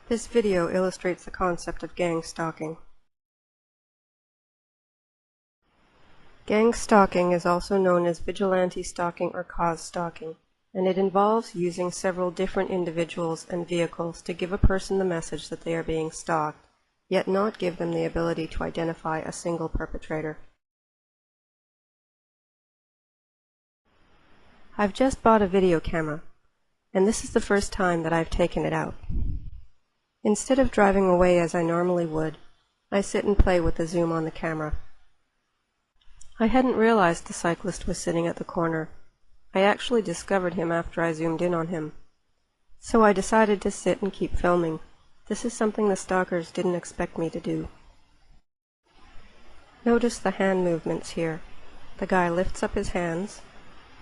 This video illustrates the concept of gang stalking. Gang stalking is also known as vigilante stalking or cause stalking, and it involves using several different individuals and vehicles to give a person the message that they are being stalked, yet not give them the ability to identify a single perpetrator. I've just bought a video camera, and this is the first time that I've taken it out. Instead of driving away as I normally would, I sit and play with the zoom on the camera. I hadn't realized the cyclist was sitting at the corner. I actually discovered him after I zoomed in on him. So I decided to sit and keep filming. This is something the stalkers didn't expect me to do. Notice the hand movements here. The guy lifts up his hands,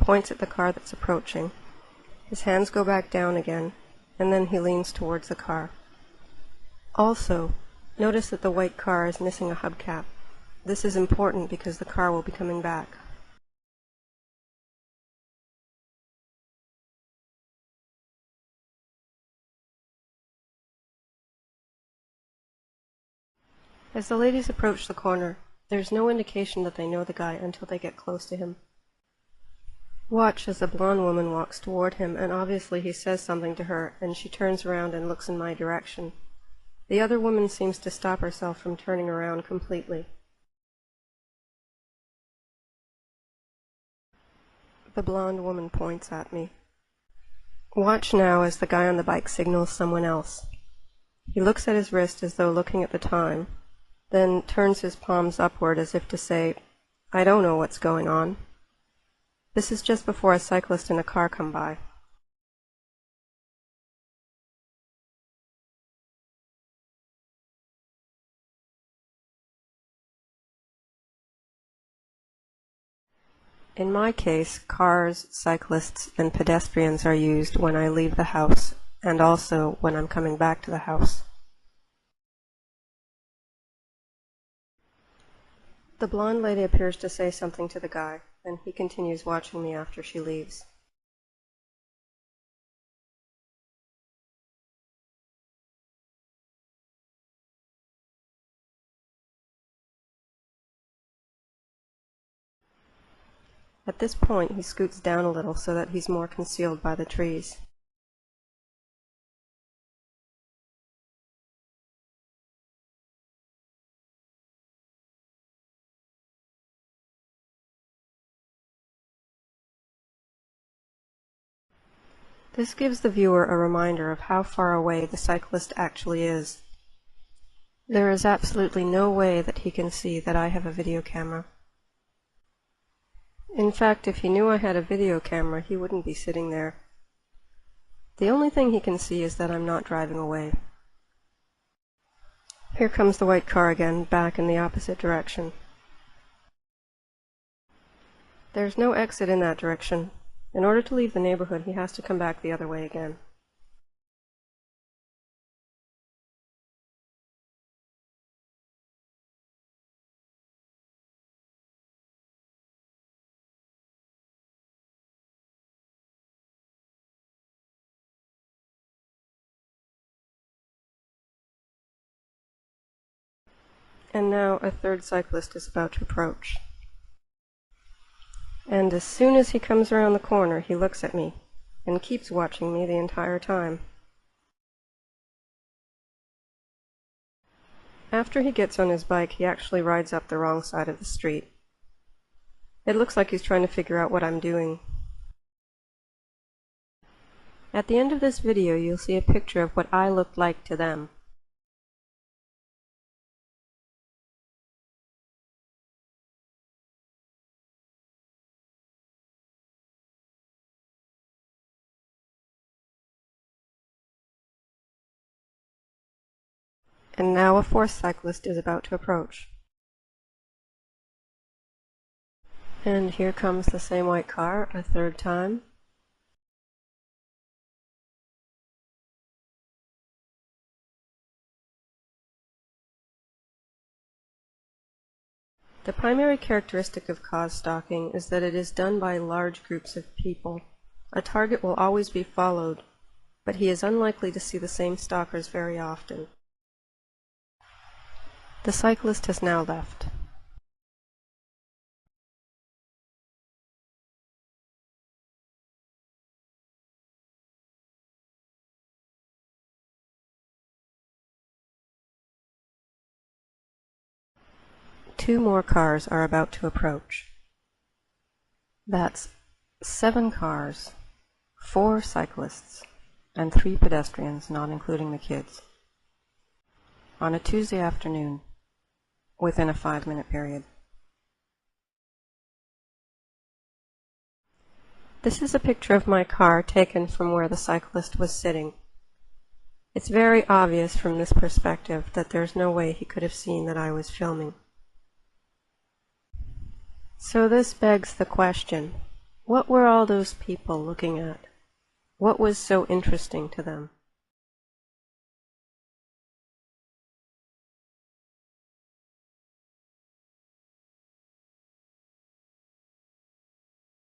points at the car that's approaching. His hands go back down again, and then he leans towards the car. Also, notice that the white car is missing a hubcap. This is important because the car will be coming back. As the ladies approach the corner, there's no indication that they know the guy until they get close to him. Watch as the blonde woman walks toward him, and obviously he says something to her, and she turns around and looks in my direction. The other woman seems to stop herself from turning around completely. The blonde woman points at me. Watch now as the guy on the bike signals someone else. He looks at his wrist as though looking at the time, then turns his palms upward as if to say, "I don't know what's going on." This is just before a cyclist and a car come by. In my case, cars, cyclists, and pedestrians are used when I leave the house, and also when I'm coming back to the house. The blonde lady appears to say something to the guy, and he continues watching me after she leaves. At this point, he scoots down a little so that he's more concealed by the trees. This gives the viewer a reminder of how far away the cyclist actually is. There is absolutely no way that he can see that I have a video camera. In fact, if he knew I had a video camera, he wouldn't be sitting there. The only thing he can see is that I'm not driving away. Here comes the white car again, back in the opposite direction. There's no exit in that direction. In order to leave the neighborhood, he has to come back the other way again. And now a third cyclist is about to approach. And as soon as he comes around the corner, he looks at me, and keeps watching me the entire time. After he gets on his bike, he actually rides up the wrong side of the street. It looks like he's trying to figure out what I'm doing. At the end of this video, you'll see a picture of what I looked like to them. And now a fourth cyclist is about to approach. And here comes the same white car a third time. The primary characteristic of cause stalking is that it is done by large groups of people. A target will always be followed, but he is unlikely to see the same stalkers very often. The cyclist has now left. Two more cars are about to approach. That's 7 cars, 4 cyclists, and 3 pedestrians, not including the kids, on a Tuesday afternoon, within a 5-minute period. This is a picture of my car taken from where the cyclist was sitting. It's very obvious from this perspective that there's no way he could have seen that I was filming. So this begs the question, what were all those people looking at? What was so interesting to them?